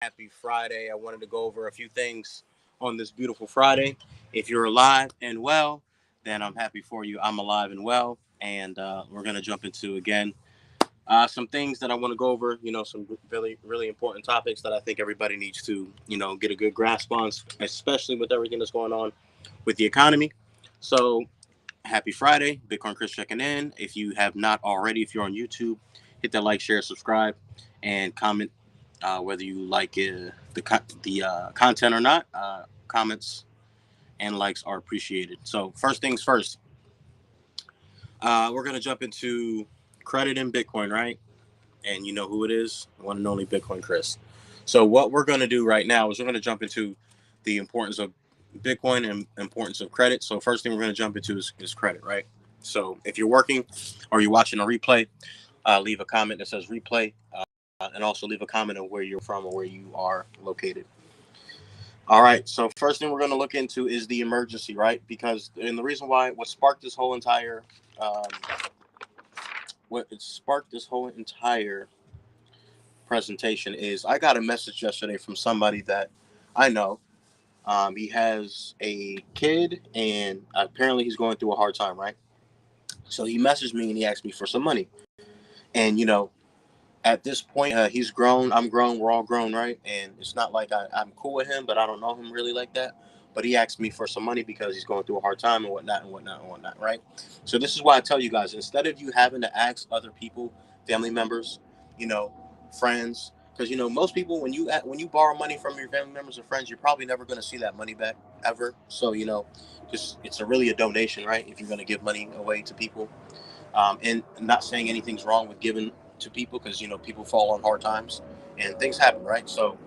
Happy Friday. I wanted to go over a few things on this beautiful Friday. If you're alive and well, then I'm happy for you. I'm alive and well. And we're going to jump into, again, some things that I want to go over, some really, really important topics that I think everybody needs to, get a good grasp on, especially with everything that's going on with the economy. So, happy Friday. Bitcoin Chris checking in. If you have not already, if you're on YouTube, hit that like, share, subscribe, and comment whether you like the content or not. Comments and likes are appreciated. So first things first, we're gonna jump into credit in Bitcoin, right? And you know who it is, one and only Bitcoin Chris. So what we're gonna do right now is we're gonna jump into the importance of Bitcoin and importance of credit. So first thing we're gonna jump into is credit, right? So if you're working or you're watching a replay, leave a comment that says replay, and also leave a comment on where you're from or where you are located. All right. So first thing we're going to look into is the emergency, right? Because and the reason why what sparked this whole entire um, presentation is I got a message yesterday from somebody that I know. He has a kid, and apparently he's going through a hard time, right? So he messaged me and he asked me for some money, and at this point, he's grown. I'm grown. We're all grown, right? And it's not like I'm cool with him, but I don't know him really like that. But he asked me for some money because he's going through a hard time and whatnot and whatnot and whatnot, right? So this is why I tell you guys, instead of you having to ask other people, family members, you know, friends, because most people when you borrow money from your family members or friends, you're probably never going to see that money back ever. So just it's a really a donation, right? If you're going to give money away to people, and not saying anything's wrong with giving to people because people fall on hard times and things happen, right? So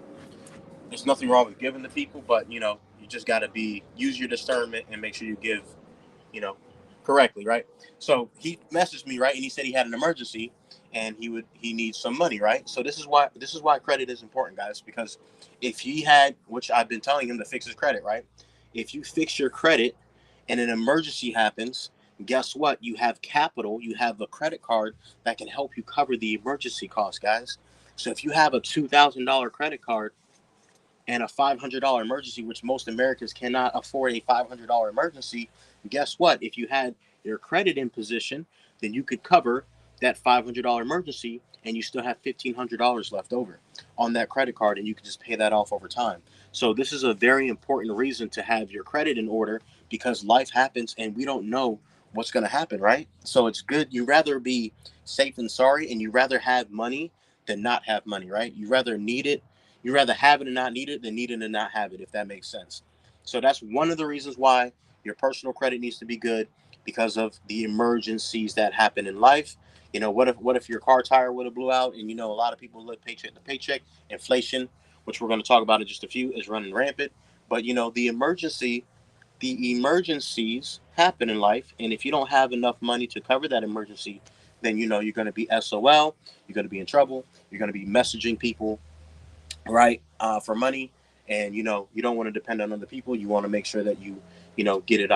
there's nothing wrong with giving to people, but you just got to be use your discernment and make sure you give you know correctly, right? So he messaged me, right, and he said he had an emergency and he needs some money, right? So this is why credit is important, guys, because if he had, which I've been telling him to fix his credit, right? If you fix your credit and an emergency happens, guess what? You have capital, you have a credit card that can help you cover the emergency costs, guys. So if you have a $2,000 credit card and a $500 emergency, which most Americans cannot afford a $500 emergency, guess what? If you had your credit in position, then you could cover that $500 emergency and you still have $1,500 left over on that credit card, and you can just pay that off over time. So this is a very important reason to have your credit in order because life happens and we don't know what's going to happen, right? So it's good. You rather be safe than sorry, and you rather have money than not have money, right? You rather have it and not need it than need it and not have it, if that makes sense. So that's one of the reasons why your personal credit needs to be good because of the emergencies that happen in life. What if your car tire would have blew out, and a lot of people live paycheck to paycheck. Inflation, which we're going to talk about in just a few, is running rampant. But the emergencies happen in life, and if you don't have enough money to cover that emergency, then you're going to be SOL. You're going to be in trouble. You're going to be messaging people, right, for money, and you don't want to depend on other people. You want to make sure that you get it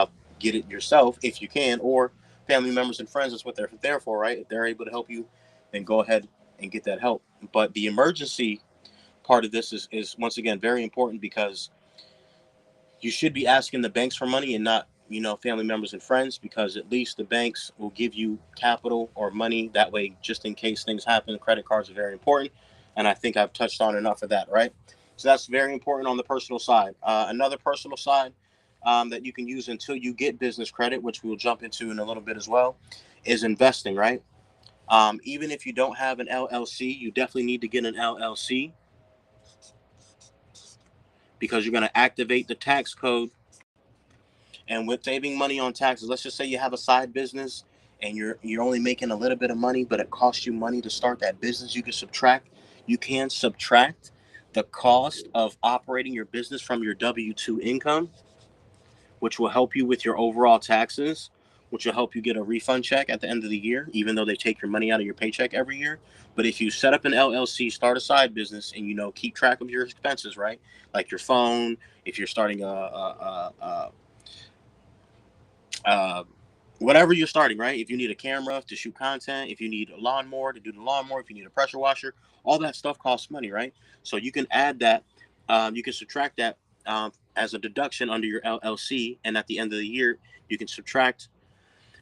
yourself if you can, or family members and friends. That's what they're there for, right? If they're able to help you, then go ahead and get that help. But the emergency part of this is once again very important because you should be asking the banks for money and not family members and friends, because at least the banks will give you capital or money that way just in case things happen. Credit cards are very important, and I think I've touched on enough of that, right? So that's very important on the personal side. Another personal side that you can use until you get business credit, which we'll jump into in a little bit as well, is investing, right? Even if you don't have an LLC, you definitely need to get an LLC because you're going to activate the tax code. And with saving money on taxes, let's just say you have a side business and you're only making a little bit of money, but it costs you money to start that business. You can subtract the cost of operating your business from your W-2 income, which will help you with your overall taxes, which will help you get a refund check at the end of the year, even though they take your money out of your paycheck every year. But if you set up an LLC, start a side business, and keep track of your expenses, right? Like your phone, if you're starting a whatever you're starting, right? If you need a camera to shoot content, if you need a lawnmower to do the lawnmower, if you need a pressure washer, all that stuff costs money, right? So you can add that, you can subtract that as a deduction under your LLC, and at the end of the year, you can subtract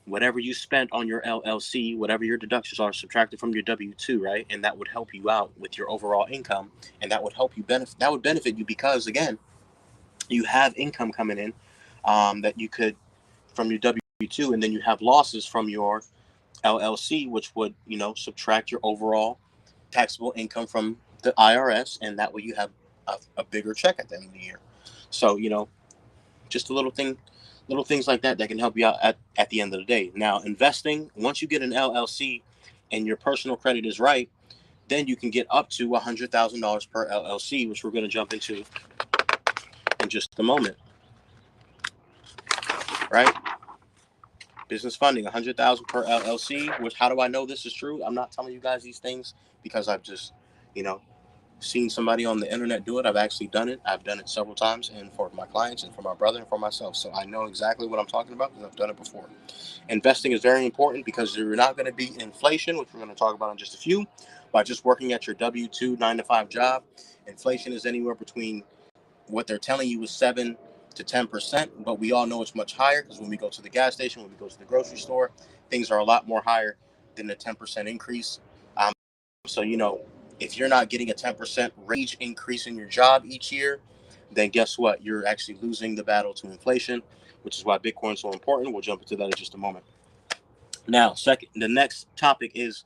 whatever you spent on your LLC, whatever your deductions are, subtracted from your W-2, right? And that would help you out with your overall income, and that would help you benefit. That would benefit you because again, you have income coming in that you could from your W-2, and then you have losses from your LLC, which would subtract your overall taxable income from the IRS, and that way you have a bigger check at the end of the year. So just a little things like that can help you out at the end of the day. Now, investing, once you get an LLC and your personal credit is right, then you can get up to $100,000 per LLC, which we're going to jump into in just a moment, right? Business funding, 100,000 per LLC. Which, how do I know this is true? I'm not telling you guys these things because I've just, you know, seen somebody on the internet do it. I've actually done it. I've done it several times, and for my clients, and for my brother, and for myself. So I know exactly what I'm talking about because I've done it before. Investing is very important because you're not going to be inflation, which we're going to talk about in just a few, by just working at your W-2 9 to 5 job. Inflation is anywhere between what they're telling you is 7 to 10%, but we all know it's much higher because when we go to the gas station, when we go to the grocery store, things are a lot more higher than the 10% increase. So if you're not getting a 10% wage increase in your job each year, then guess what? You're actually losing the battle to inflation, which is why Bitcoin is so important. We'll jump into that in just a moment. Now, second, the next topic is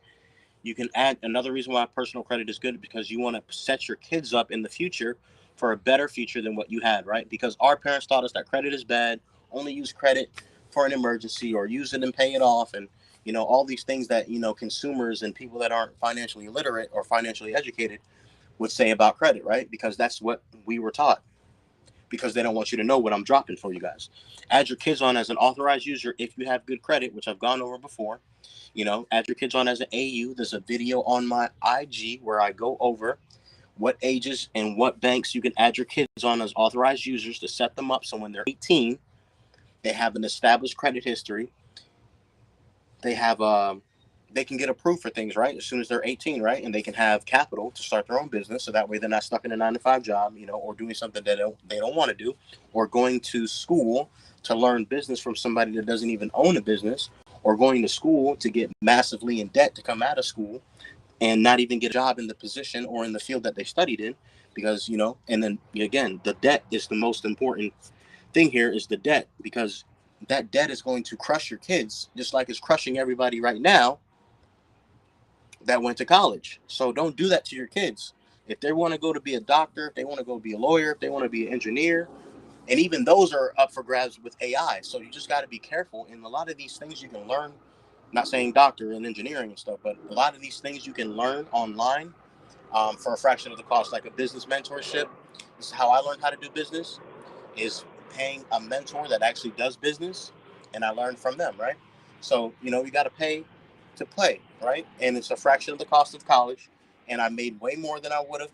you can add another reason why personal credit is good because you want to set your kids up in the future for a better future than what you had, right? Because our parents taught us that credit is bad, only use credit for an emergency or use it and pay it off. And, all these things that, consumers and people that aren't financially literate or financially educated would say about credit, right? Because that's what we were taught because they don't want you to know what I'm dropping for you guys. Add your kids on as an authorized user if you have good credit, which I've gone over before. Add your kids on as an AU. There's a video on my IG where I go over what ages and what banks you can add your kids on as authorized users to set them up so when they're 18, they have an established credit history. They have they can get approved for things right as soon as they're 18, right? And they can have capital to start their own business, so that way they're not stuck in a 9 to 5 job, or doing something that they don't want to do, or going to school to learn business from somebody that doesn't even own a business, or going to school to get massively in debt to come out of school and not even get a job in the position or in the field that they studied in, because and then again, the debt is the most important thing here is the debt, because that debt is going to crush your kids just like it's crushing everybody right now that went to college. So don't do that to your kids. If they want to go to be a doctor, if they want to go be a lawyer, if they want to be an engineer, and even those are up for grabs with AI. So you just got to be careful. And a lot of these things you can learn, not saying doctor and engineering and stuff, but a lot of these things you can learn online for a fraction of the cost, like a business mentorship. This is how I learned how to do business, is paying a mentor that actually does business, and I learned from them, right? So you got to pay to play, right? And it's a fraction of the cost of college, and I made way more than I would have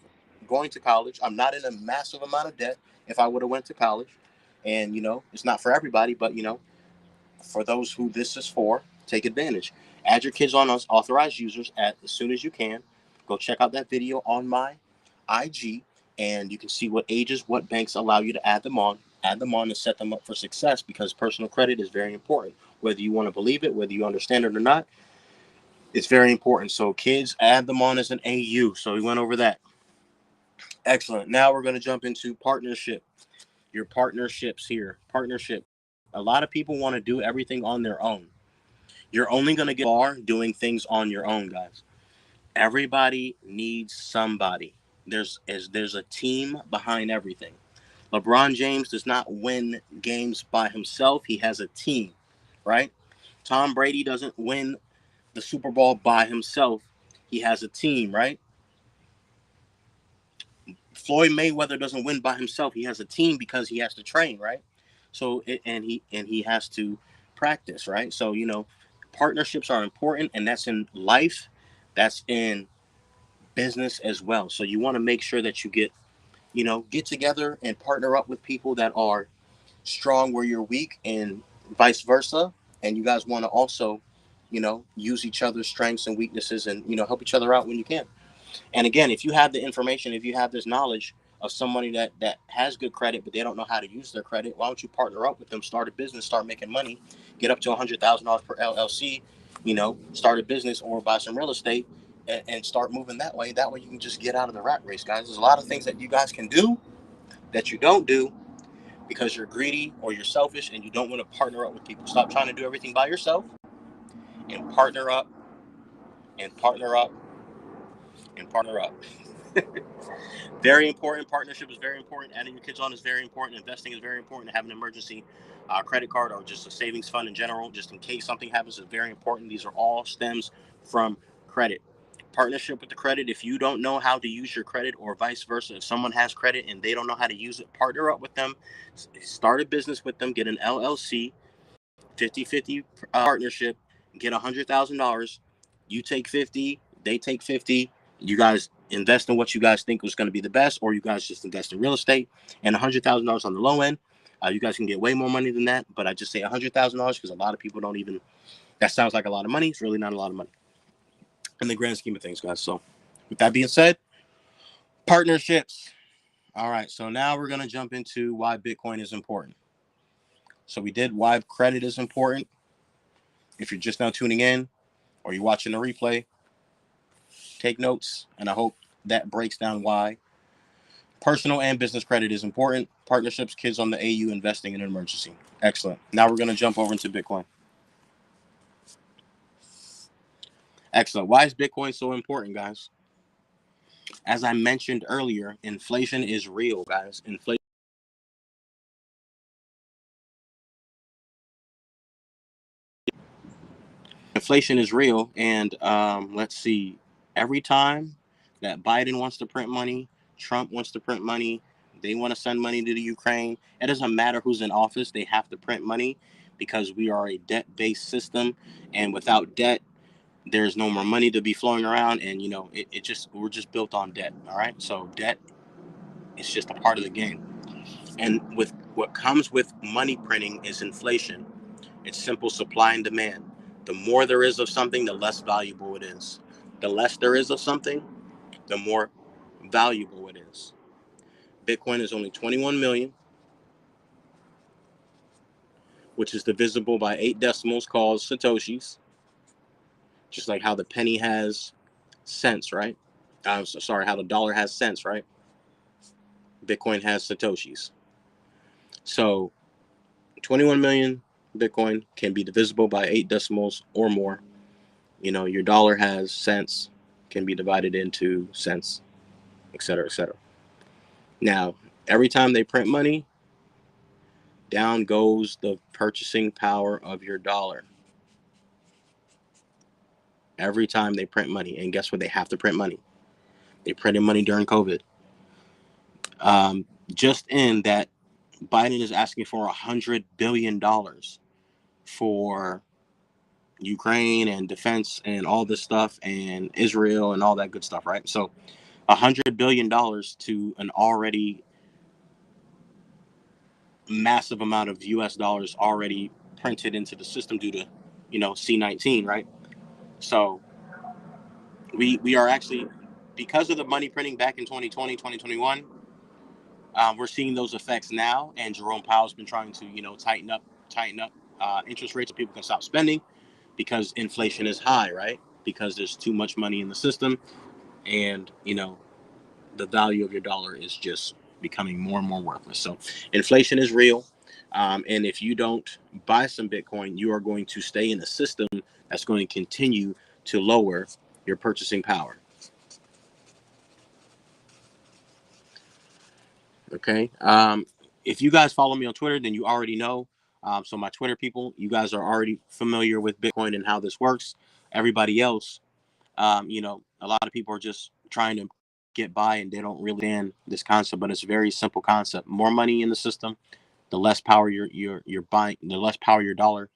going to college. I'm not in a massive amount of debt if I would have went to college, and it's not for everybody, but for those who this is for, take advantage. Add your kids on as authorized users as soon as you can. Go check out that video on my IG, and you can see what ages, what banks allow you to add them on. Add them on and set them up for success, because personal credit is very important. Whether you want to believe it, whether you understand it or not, it's very important. So kids, add them on as an AU. So we went over that. Excellent. Now we're going to jump into partnership. Your partnerships here. Partnership. A lot of people want to do everything on their own. You're only going to get far doing things on your own, guys. Everybody needs somebody. There's a team behind everything. LeBron James does not win games by himself. He has a team, right? Tom Brady doesn't win the Super Bowl by himself. He has a team, right? Floyd Mayweather doesn't win by himself. He has a team because he has to train, right? So and he has to practice, right? So partnerships are important, and that's in life, that's in business as well. So you want to make sure that you get together and partner up with people that are strong where you're weak, and vice versa. and you guys want to also, use each other's strengths and weaknesses, and help each other out when you can. And again, if you have the information, if you have this knowledge of somebody that has good credit, but they don't know how to use their credit, why don't you partner up with them, start a business, start making money, get up to $100,000 per LLC, start a business or buy some real estate, and start moving that way. That way you can just get out of the rat race, guys. There's a lot of things that you guys can do that you don't do because you're greedy or you're selfish and you don't want to partner up with people. Stop trying to do everything by yourself and partner up and partner up and partner up. Very important. Partnership is very important. Adding your kids on is very important. Investing is very important. Having an emergency credit card or just a savings fund in general, just in case something happens, is very important. These are all stems from credit. Partnership with the credit. If you don't know how to use your credit, or vice versa, if someone has credit and they don't know how to use it, partner up with them. Start a business with them. Get an LLC, 50-50 partnership. Get $100,000. You take 50, they take 50. You guys invest in what you guys think was going to be the best, or you guys just invest in real estate. And $100,000 on the low end. You guys can get way more money than that, but I just say $100,000 because a lot of people don't even. That sounds like a lot of money. It's really not a lot of money in the grand scheme of things, guys. So, with that being said, partnerships. All right, so now we're going to jump into why Bitcoin is important. So we did why credit is important. If you're just now tuning in or you're watching the replay, take notes, and I hope that breaks down why personal and business credit is important. Partnerships, kids on the AU, investing in an emergency. Excellent. Now we're going to jump over into Bitcoin. Excellent. Why is Bitcoin so important, guys? As I mentioned earlier, inflation is real, guys. Inflation is real, and let's see. Every time that Biden wants to print money, Trump wants to print money, they want to send money to the Ukraine. It doesn't matter who's in office; they have to print money because we are a debt-based system, and without debt, there's no more money to be flowing around. And we're just built on debt. All right, so debt is just a part of the game. And with what comes with money printing is inflation. It's simple supply and demand. The more there is of something, the less valuable it is. The less there is of something, the more valuable it is. Bitcoin is only 21 million, which is divisible by 8 decimals called satoshis, just like how the penny has cents, right? How the dollar has cents, right? Bitcoin has satoshis. So 21 million Bitcoin can be divisible by 8 decimals or more. Your dollar has cents, can be divided into cents, etc., etc. Now, every time they print money, down goes the purchasing power of your dollar. Every time they print money. And guess what? They have to print money. They printed money during COVID. Just in that, Biden is asking for $100 billion for Ukraine and defense and all this stuff and Israel and all that good stuff, right? So $100 billion to an already massive amount of US dollars already printed into the system due to, C-19, right? So we are actually, because of the money printing back in 2020, 2021, we're seeing those effects now. And Jerome Powell's been trying to, tighten up interest rates so people can stop spending because inflation is high, right? Because there's too much money in the system, and the value of your dollar is just becoming more and more worthless. So inflation is real. And if you don't buy some Bitcoin, you are going to stay in a system that's going to continue to lower your purchasing power. Okay. If you guys follow me on Twitter, then you already know. So my Twitter people, you guys are already familiar with Bitcoin and how this works. Everybody else, a lot of people are just trying to get by and they don't really understand this concept, but it's a very simple concept. More money in the system, the less power you're buying, the less power your dollar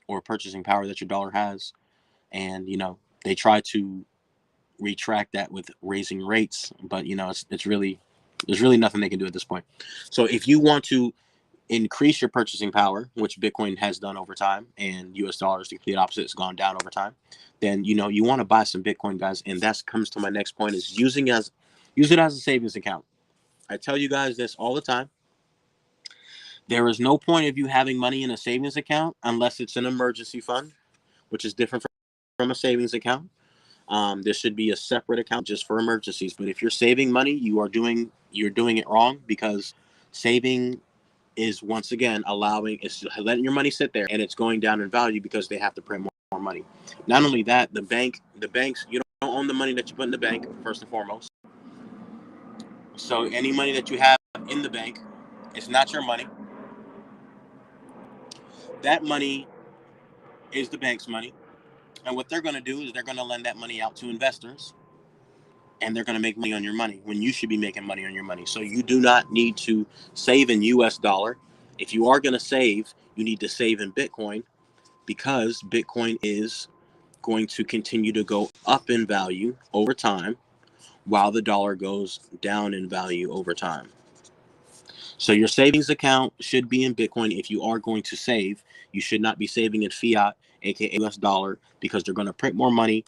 or purchasing power that your dollar has. And they try to retract that with raising rates, but it's really, there's really nothing they can do at this point. So if you want to increase your purchasing power, which Bitcoin has done over time, and US dollars, the complete opposite, has gone down over time, then you want to buy some Bitcoin, guys. And that comes to my next point: is use it as a savings account. I tell you guys this all the time. There is no point of you having money in a savings account unless it's an emergency fund, which is different from a savings account. There should be a separate account just for emergencies. But if you're saving money, you're doing it wrong, because saving is, once again, it's letting your money sit there, and it's going down in value because they have to print more money. Not only that, the banks, you don't own the money that you put in the bank, first and foremost. So any money that you have in the bank, it's not your money. That money is the bank's money. And what they're going to do is they're going to lend that money out to investors, and they're going to make money on your money when you should be making money on your money. So you do not need to save in US dollar. If you are going to save, you need to save in Bitcoin, because Bitcoin is going to continue to go up in value over time while the dollar goes down in value over time. So your savings account should be in Bitcoin. If you are going to save, you should not be saving in fiat, aka US dollar, because they're going to print more money.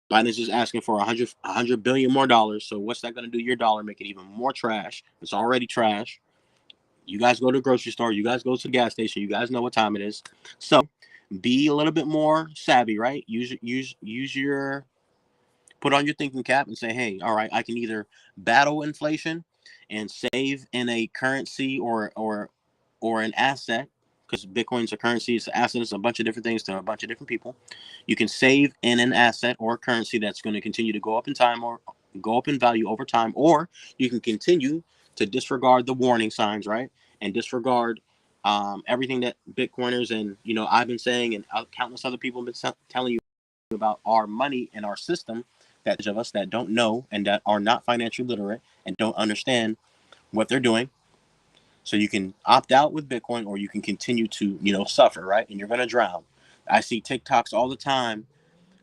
Biden's just asking for 100 billion more dollars. So what's that going to do to your dollar? Make it even more trash. It's already trash. You guys go to the grocery store. You guys go to the gas station. You guys know what time it is. So be a little bit more savvy, right? Use your put on your thinking cap and say, hey, all right, I can either battle inflation and save in a currency or an asset, because Bitcoin's a currency, it's an asset, it's a bunch of different things to a bunch of different people. You can save in an asset or a currency that's going to continue to go up in time or go up in value over time, or you can continue to disregard the warning signs, right? And disregard everything that Bitcoiners and I've been saying, and countless other people have been telling you about our money and our system, that of us that don't know and that are not financially literate and don't understand what they're doing. So you can opt out with Bitcoin, or you can continue to suffer, right? And you're going to drown. I see TikToks all the time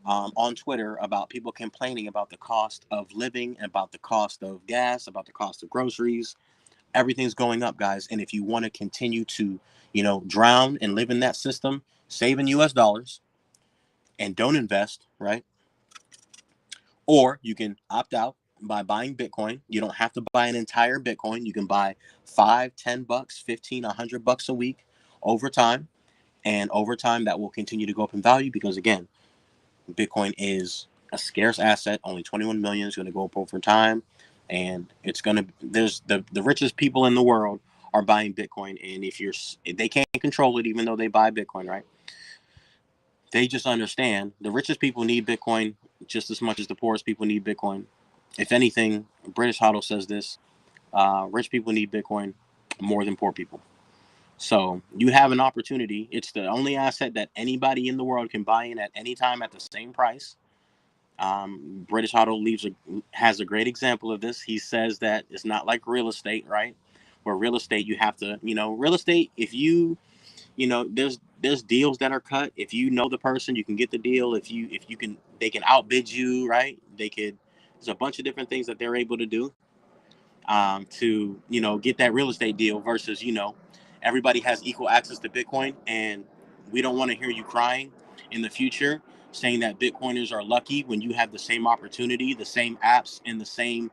on Twitter about people complaining about the cost of living, about the cost of gas, about the cost of groceries. Everything's going up, guys. And if you want to continue to drown and live in that system, save in US dollars and don't invest, right? Or you can opt out by buying Bitcoin. You don't have to buy an entire Bitcoin. You can buy $5, $10, 15, $100 a week over time. And over time, that will continue to go up in value, because, again, Bitcoin is a scarce asset. Only 21 million is going to go up over time. And it's going to, there's the richest people in the world are buying Bitcoin. And if they can't control it, even though they buy Bitcoin, right? They just understand the richest people need Bitcoin just as much as the poorest people need Bitcoin. If anything, British Hodl says this: rich people need Bitcoin more than poor people. So you have an opportunity. It's the only asset that anybody in the world can buy in at any time at the same price. British Hodl has a great example of this. He says that it's not like real estate, right? Where real estate, you have to, real estate, if there's deals that are cut. If you know the person, you can get the deal. If you can, they can outbid you, right? There's a bunch of different things that they're able to do to get that real estate deal, versus everybody has equal access to Bitcoin. And we don't want to hear you crying in the future saying that Bitcoiners are lucky when you have the same opportunity, the same apps, and the same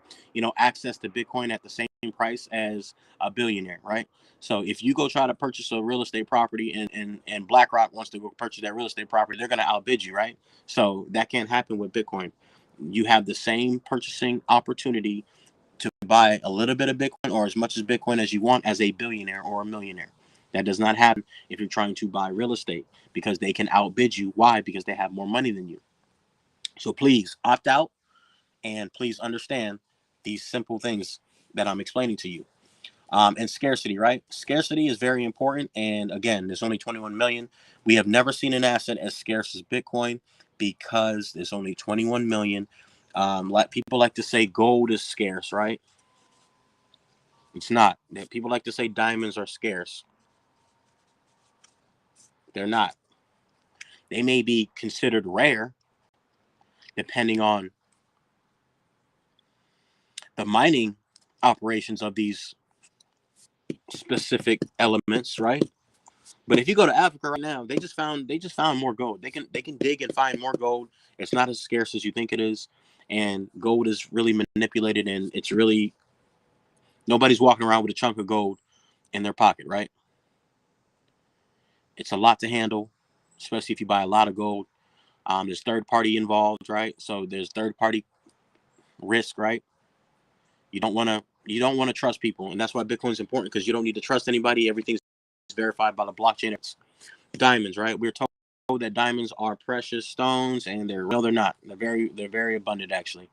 access to Bitcoin at the same price as a billionaire, right? So if you go try to purchase a real estate property, and BlackRock wants to go purchase that real estate property, they're going to outbid you, right? So that can't happen with Bitcoin. You have the same purchasing opportunity to buy a little bit of Bitcoin or as much as Bitcoin as you want as a billionaire or a millionaire. That does not happen if you're trying to buy real estate, because they can outbid you. Why? Because they have more money than you. So please opt out, and please understand these simple things that I'm explaining to you. And scarcity, right? Scarcity is very important. And again, there's only 21 million. We have never seen an asset as scarce as Bitcoin, because there's only 21 million. Like people like to say gold is scarce, right? It's not. People like to say diamonds are scarce. They're not. They may be considered rare depending on the mining operations of these specific elements, right? But if you go to Africa right now, they just found more gold. They can dig and find more gold. It's not as scarce as you think it is, and gold is really manipulated, and it's really nobody's walking around with a chunk of gold in their pocket, right? It's a lot to handle, especially if you buy a lot of gold. There's third party involved, right? So there's third party risk, right? You don't want to trust people, and that's why Bitcoin is important because you don't need to trust anybody. Everything's verified by the blockchain. It's diamonds, right? We're told that diamonds are precious stones, and they're not. They're very abundant actually.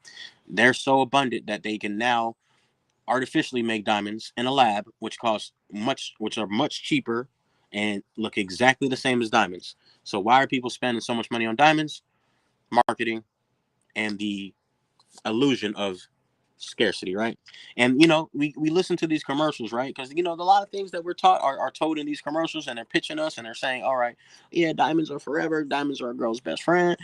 They're so abundant that they can now artificially make diamonds in a lab, which are much cheaper and look exactly the same as diamonds. So why are people spending so much money on diamonds? Marketing and the illusion of scarcity, right? And we listen to these commercials, right? Because a lot of things that we're taught are told in these commercials, and they're pitching us, and they're saying, all right, yeah, diamonds are forever, diamonds are a girl's best friend,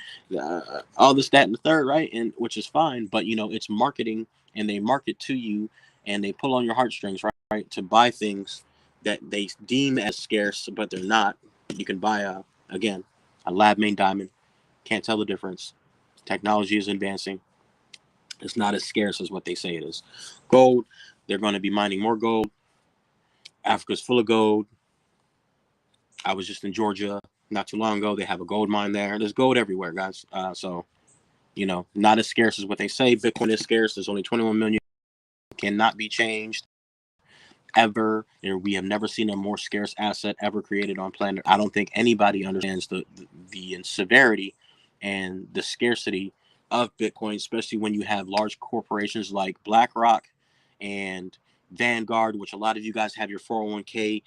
all this, that, and the third, right? And which is fine, but it's marketing, and they market to you, and they pull on your heartstrings, right, to buy things that they deem as scarce, but they're not. You can buy again a lab made diamond, can't tell the difference. Technology is advancing. It's not as scarce as what they say it is. Gold, they're going to be mining more gold. Africa's full of gold. I was just in Georgia not too long ago. They have a gold mine there. There's gold everywhere, guys. So not as scarce as what they say. Bitcoin is scarce. There's only 21 million. Cannot be changed ever. We have never seen a more scarce asset ever created on planet. I don't think anybody understands the severity and the scarcity of Bitcoin, especially when you have large corporations like BlackRock and Vanguard, which a lot of you guys have your 401k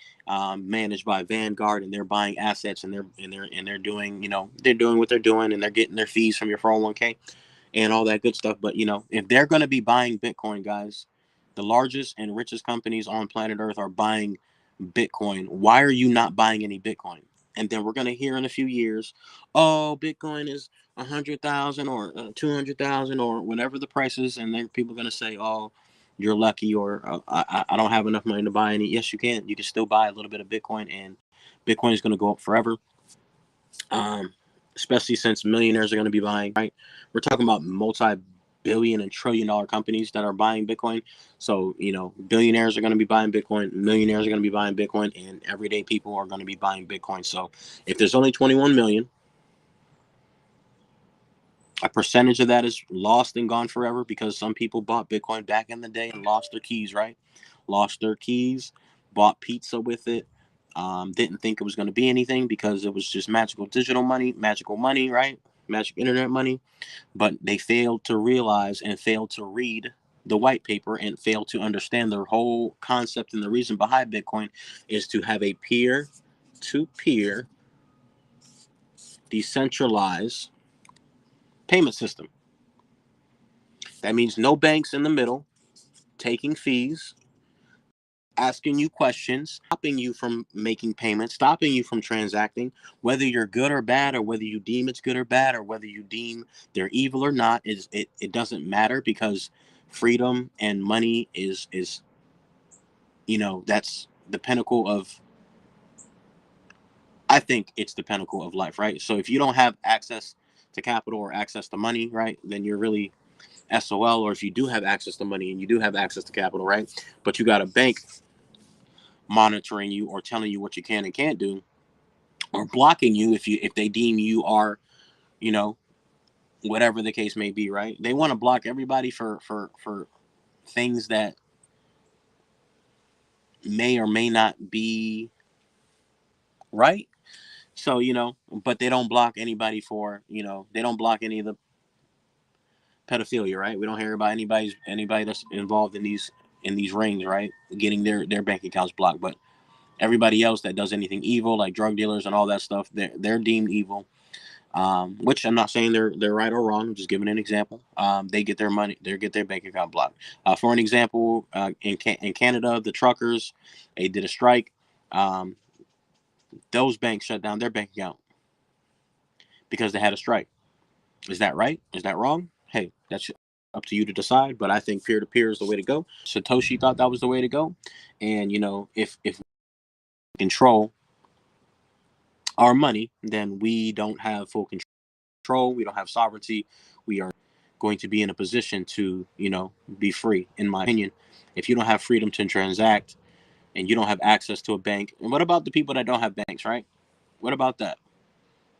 managed by Vanguard, and they're buying assets, and they're doing they're doing what they're doing, and they're getting their fees from your 401k and all that good stuff. But if they're going to be buying Bitcoin, guys, the largest and richest companies on planet Earth are buying Bitcoin. Why are you not buying any Bitcoin? And then we're going to hear in a few years, oh, Bitcoin is 100,000 or 200,000 or whatever the price is, and then people are going to say, oh, you're lucky, or I don't have enough money to buy any. Yes, you can. You can still buy a little bit of Bitcoin, and Bitcoin is going to go up forever. Um, Especially since millionaires are going to be buying, right? We're talking about multi-billion and trillion-dollar companies that are buying Bitcoin. So, billionaires are going to be buying Bitcoin, millionaires are going to be buying Bitcoin, and everyday people are going to be buying Bitcoin. So, if there's only 21 million, a percentage of that is lost and gone forever because some people bought Bitcoin back in the day and lost their keys, right? Lost their keys, bought pizza with it, didn't think it was going to be anything because it was just magical money, right? Magic internet money. But they failed to realize and failed to read the white paper and failed to understand the whole concept, and the reason behind Bitcoin is to have a peer to peer decentralized payment system. That means no banks in the middle taking fees, asking you questions, stopping you from making payments, stopping you from transacting, whether you're good or bad, or whether you deem it's good or bad, or whether you deem they're evil or not. It doesn't matter, because freedom and money is that's the pinnacle of, I think it's the pinnacle of life, right? So if you don't have access to capital or access to money, right, then you're really SOL. Or if you do have access to money and you do have access to capital, right, but you got a bank monitoring you or telling you what you can and can't do, or blocking you if they deem you are, you know whatever the case may be, right? They want to block everybody for things that may or may not be right. So, but they don't block anybody for, they don't block any of the pedophilia, right? We don't hear about anybody that's involved in these rings, right, getting their bank accounts blocked. But everybody else that does anything evil, like drug dealers and all that stuff, they're deemed evil. Which I'm not saying they're right or wrong. I'm just giving an example. They get their money, they get their bank account blocked. For an example, in Canada, the truckers, they did a strike. Um, those banks shut down their bank account because they had a strike. Is that right? Is that wrong? Hey, that's up to you to decide. But I think peer to peer is the way to go. Satoshi thought that was the way to go, and if we control our money, then we don't have full control. We don't have sovereignty. We are going to be in a position to be free. In my opinion, if you don't have freedom to transact and you don't have access to a bank, and what about the people that don't have banks, right? What about that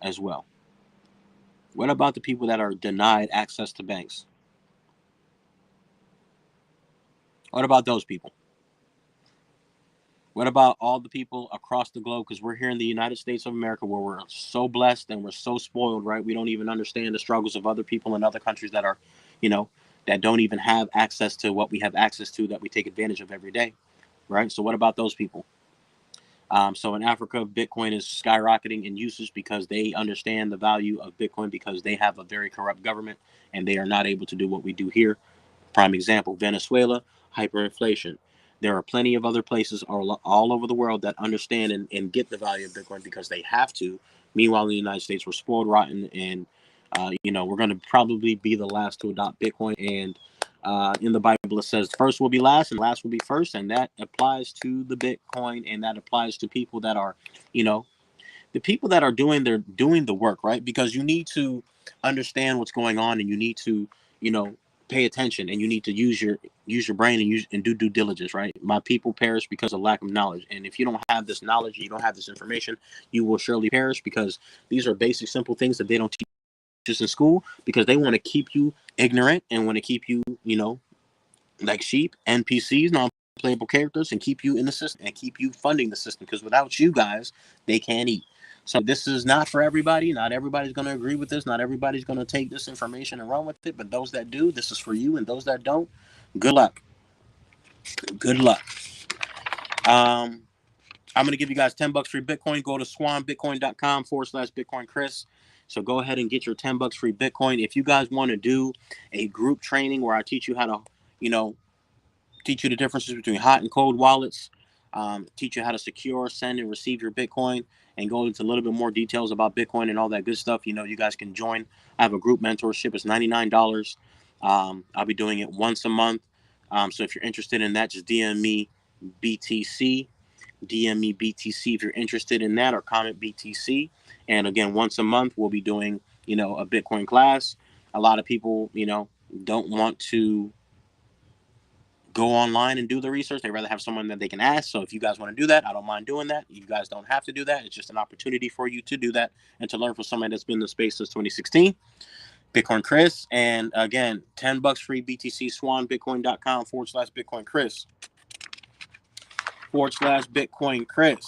as well? What about the people that are denied access to banks? What about those people? What about all the people across the globe? Because we're here in the United States of America where we're so blessed and we're so spoiled, right? We don't even understand the struggles of other people in other countries that are, you know, that don't even have access to what we have access to, that we take advantage of every day, right? So what about those people? So in Africa, Bitcoin is skyrocketing in usage because they understand the value of Bitcoin, because they have a very corrupt government and they are not able to do what we do here. Prime example, Venezuela, hyperinflation. There are plenty of other places all over the world that understand and get the value of Bitcoin because they have to. Meanwhile, in the United States, we're spoiled rotten, and we're going to probably be the last to adopt Bitcoin. And in the Bible, it says first will be last and last will be first, and that applies to the Bitcoin, and that applies to people that are, you know, the people that are doing the work, right? Because you need to understand what's going on, and you need to, you know, pay attention, and you need to use your brain and do due diligence, right? My people perish because of lack of knowledge, and if you don't have this knowledge, you don't have this information, you will surely perish, because these are basic, simple things that they don't teach us in school, because they want to keep you ignorant and want to keep you, like sheep, NPCs, non-playable characters, and keep you in the system and keep you funding the system. Because without you guys, they can't eat. So this is not for everybody. Not everybody's going to agree with this. Not everybody's going to take this information and run with it. But those that do, this is for you. And those that don't, good luck. Good luck. I'm going to give you guys $10 free Bitcoin. Go to swanbitcoin.com/Bitcoin Chris. So go ahead and get your $10 free Bitcoin. If you guys want to do a group training where I teach you how to, teach you the differences between hot and cold wallets, teach you how to secure, send, and receive your Bitcoin, and go into a little bit more details about Bitcoin and all that good stuff, you guys can join. I have a group mentorship. It's $99. I'll be doing it once a month. So if you're interested in that, just DM me BTC. DM me BTC if you're interested in that, or comment BTC. And again, once a month, we'll be doing, a Bitcoin class. A lot of people, don't want to go online and do the research. They rather have someone that they can ask. So if you guys want to do that, I don't mind doing that. You guys don't have to do that. It's just an opportunity for you to do that and to learn from somebody that's been in the space since 2016. Bitcoin Chris. And again, $10 free BTC, swanbitcoin.com/Bitcoin Chris. /Bitcoin Chris.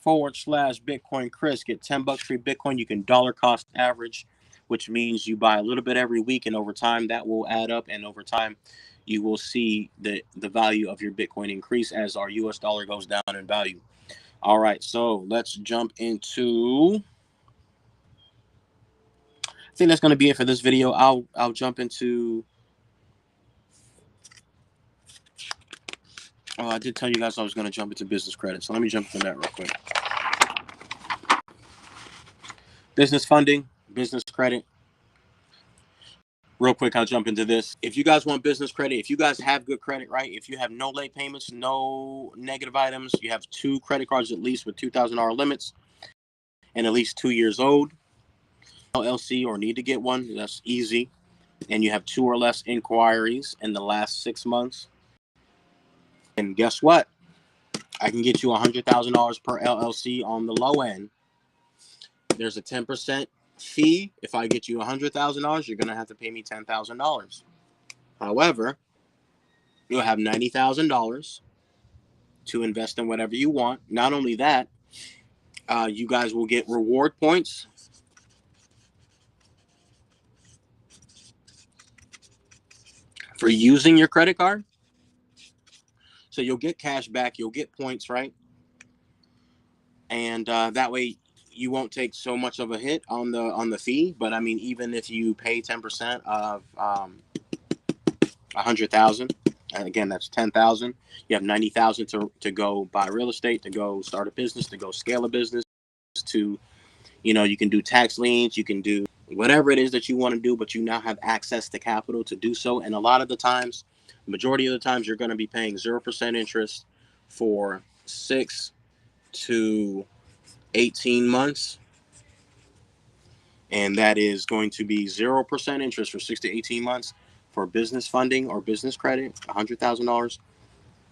/Bitcoin Chris. Get $10 free Bitcoin. You can dollar cost average, which means you buy a little bit every week, and over time that will add up, and over time you will see the value of your Bitcoin increase as our US dollar goes down in value. All right, so let's jump into, I think that's going to be it for this video. I'll jump into, I did tell you guys I was going to jump into business credit, so let me jump into that real quick. Business funding, business credit. Real quick, I'll jump into this. If you guys want business credit, if you guys have good credit, right? If you have no late payments, no negative items, you have 2 credit cards at least with $2,000 limits, and at least 2 years old, LLC, or need to get one, that's easy. And you have 2 or less inquiries in the last 6 months. And guess what? I can get you $100,000 per LLC on the low end. There's a 10% fee. If I get you $100,000, you're going to have to pay me $10,000. However, you'll have $90,000 to invest in whatever you want. Not only that, you guys will get reward points for using your credit card. So you'll get cash back, you'll get points, right? And that way you won't take so much of a hit on the fee. But I mean, even if you pay 10% of 100,000, and again, that's 10,000. You have 90,000 to go buy real estate, to go start a business, to go scale a business, to, you can do tax liens, you can do, whatever it is that you want to do, but you now have access to capital to do so. And a lot of the times, majority of the times, you're going to be paying 0% interest for 6 to 18 months. And that is going to be 0% interest for 6 to 18 months for business funding or business credit, $100,000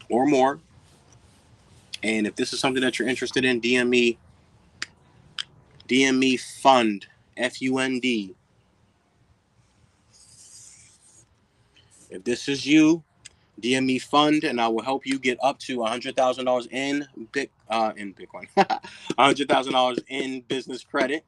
or more. And if this is something that you're interested in, DM me fund, FUND. If this is you, DM me fund, and I will help you get up to $100,000 in Bitcoin, $100,000 in business credit,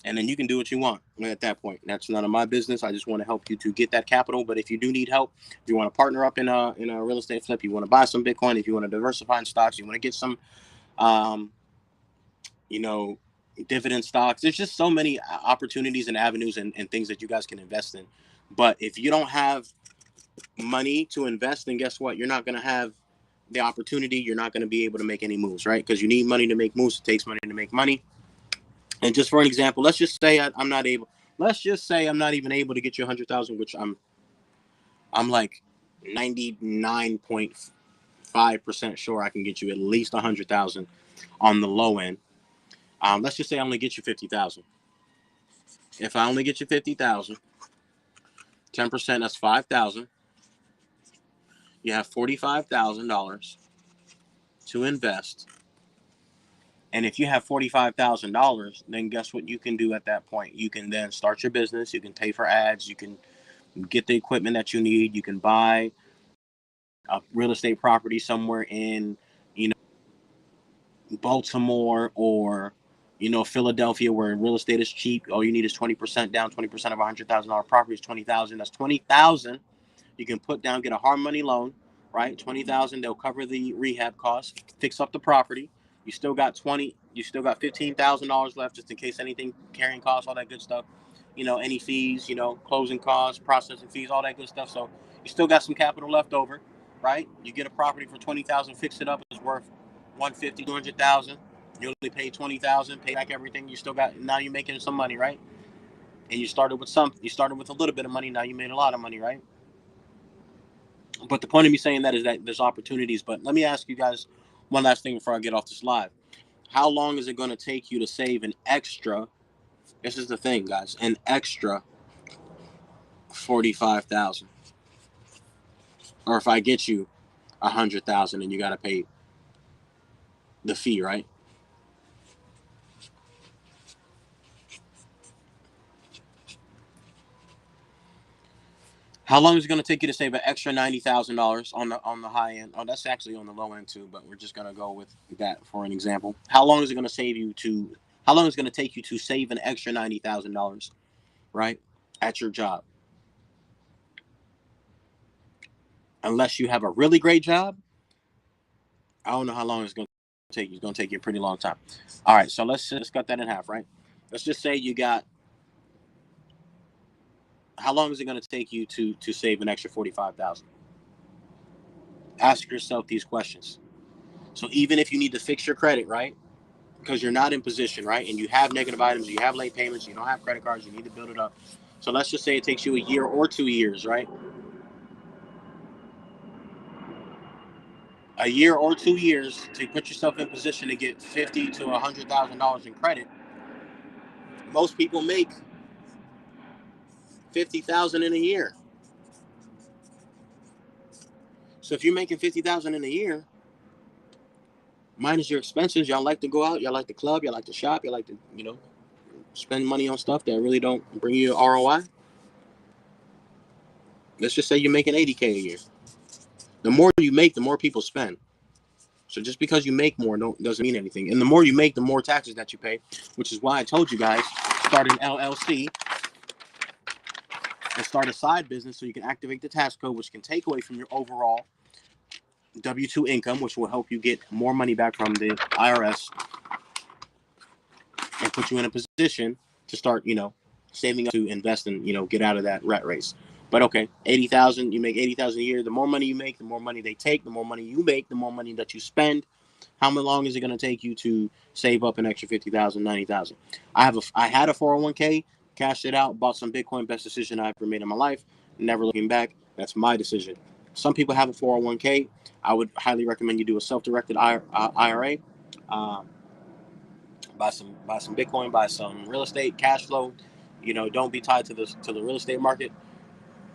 and then you can do what you want at that point. That's none of my business. I just want to help you to get that capital. But if you do need help, if you want to partner up in a real estate flip, you want to buy some Bitcoin, if you want to diversify in stocks, you want to get some, um, you know, dividend stocks. There's just so many opportunities and avenues and things that you guys can invest in. But if you don't have money to invest, then guess what? You're not going to have the opportunity. You're not going to be able to make any moves, right? Because you need money to make moves. It takes money to make money. And just for an example, let's just say I'm not able. Let's just say I'm not even able to get you 100,000, which I'm like 99.5% sure I can get you at least 100,000 on the low end. Let's just say I only get you 50,000. If I only get you 50,000, 10%, that's 5,000. You have $45,000 to invest. And if you have $45,000, then guess what you can do at that point? You can then start your business. You can pay for ads. You can get the equipment that you need. You can buy a real estate property somewhere in, you know, Baltimore or, you know, Philadelphia, where real estate is cheap. All you need is 20% down. 20% of a $100,000 property is 20,000. That's 20,000. You can put down, get a hard money loan, right? 20,000. They'll cover the rehab costs, fix up the property. You still got 20. You still got $15,000 left, just in case anything, carrying costs, all that good stuff. You know, any fees, you know, closing costs, processing fees, all that good stuff. So you still got some capital left over, right? You get a property for 20,000, fix it up, it's worth 150, 200,000. You only pay 20,000, pay back everything. You still got, now you're making some money, right? And you started with something. You started with a little bit of money. Now you made a lot of money, right? But the point of me saying that is that there's opportunities. But let me ask you guys one last thing before I get off this live. How long is it going to take you to save an extra? This is the thing, guys. An extra 45,000. Or if I get you 100,000 and you got to pay the fee, right? How long is it going to take you to save an extra $90,000 on the high end? Oh, that's actually on the low end too, but we're just going to go with that for an example. How long is it going to save you to? How long is it going to take you to save an extra $90,000, right, at your job? Unless you have a really great job, I don't know how long it's going to take you. It's going to take you a pretty long time. All right, so let's just cut that in half, right? Let's just say you got. How long is it going to take you to save an extra 45,000? Ask yourself these questions. So even if you need to fix your credit, right? Because you're not in position, right? And you have negative items, you have late payments, you don't have credit cards, you need to build it up. So let's just say it takes you a year or 2 years, right? A year or 2 years to put yourself in position to get $50,000 to $100,000 in credit. Most people make 50,000 in a year. So if you're making 50,000 in a year, minus your expenses, y'all like to go out, y'all like to club, y'all like to shop, y'all like to, spend money on stuff that really don't bring you ROI. Let's just say you're making 80K a year. The more you make, the more people spend. So just because you make more doesn't mean anything. And the more you make, the more taxes that you pay, which is why I told you guys, start an LLC and start a side business so you can activate the tax code, which can take away from your overall W-2 income, which will help you get more money back from the IRS and put you in a position to start, saving up to invest and, get out of that rat race. But okay, 80,000, you make 80,000 a year. The more money you make, the more money they take. The more money you make, the more money that you spend. How long is it going to take you to save up an extra 50,000, 90,000? I had a 401k. cashed it out, bought some Bitcoin. Best decision I ever made in my life. Never looking back. That's my decision. Some people have a 401k. I would highly recommend you do a self-directed IRA. Um, buy some Bitcoin, buy some real estate, cash flow. Don't be tied to the real estate market,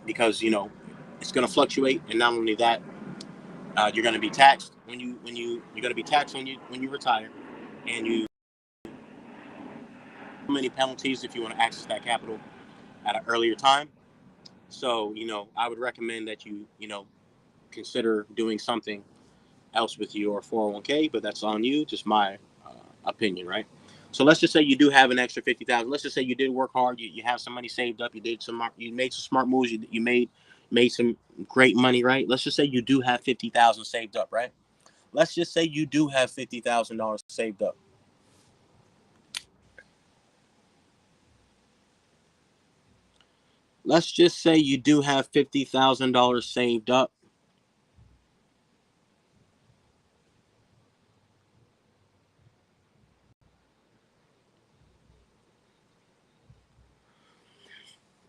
because it's going to fluctuate, and not only that, you're going to be taxed you're going to be taxed when you retire, and you many penalties if you want to access that capital at an earlier time. So I would recommend that you consider doing something else with your 401k, but that's on you. Just my opinion, right? So let's just say you do have an extra 50,000. Let's just say you did work hard. You have some money saved up. You made some smart moves. You made some great money, right? Let's just say you do have 50,000 saved up, right? Let's just say you do have $50,000 saved up. Let's just say you do have $50,000 saved up.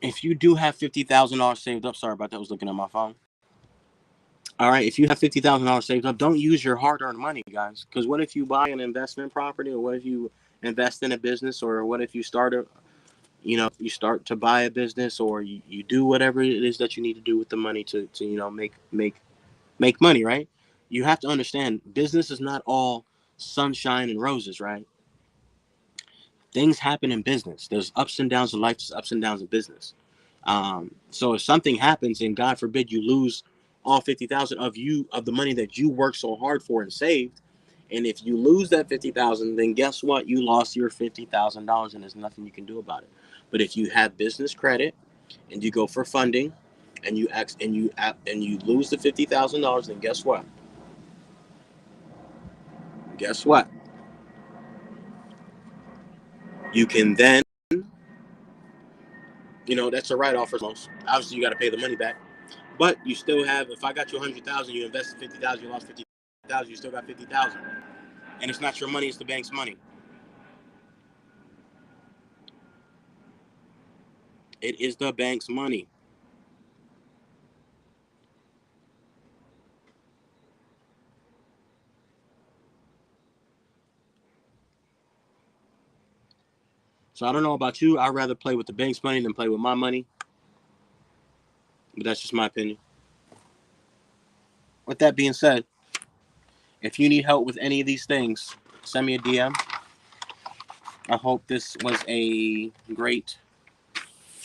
If you do have $50,000 saved up, sorry about that, I was looking at my phone. All right, if you have $50,000 saved up, don't use your hard-earned money, guys. Because what if you buy an investment property, or what if you invest in a business, or what if you you start to buy a business, or you do whatever it is that you need to do with the money to make money, right? You have to understand, business is not all sunshine and roses, right? Things happen in business. There's ups and downs in life. There's ups and downs in business. So if something happens, and God forbid you lose all 50,000 of the money that you worked so hard for and saved, and if you lose that 50,000, then guess what? You lost your $50,000, and there's nothing you can do about it. But if you have business credit and you go for funding, and you lose the $50,000, then guess what? Guess what? You can then, that's a write off for most. Obviously, you got to pay the money back. But you still have. If I got you 100,000, you invested 50,000, you lost 50,000, you still got 50,000, and it's not your money; it's the bank's money. It is the bank's money. So I don't know about you. I'd rather play with the bank's money than play with my money. But that's just my opinion. With that being said, if you need help with any of these things, send me a DM. I hope this was a great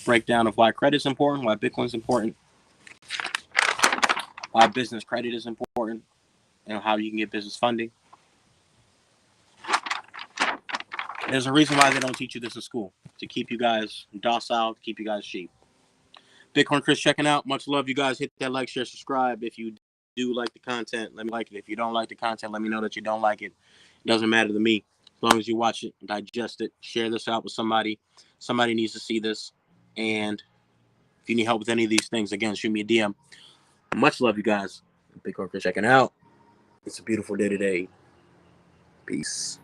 breakdown of why credit is important, why Bitcoin is important, why business credit is important, and how you can get business funding. There's a reason why they don't teach you this in school, to keep you guys docile, to keep you guys cheap. Bitcoin Chris checking out. Much love, you guys. Hit that like, share, subscribe. If you do like the content, let me like it. If you don't like the content, let me know that you don't like it. It doesn't matter to me. As long as you watch it, digest it, share this out with somebody. Somebody needs to see this. And if you need help with any of these things, again, shoot me a DM. Much love, you guys. Bitcoin Chris checking out. It's a beautiful day today. Peace.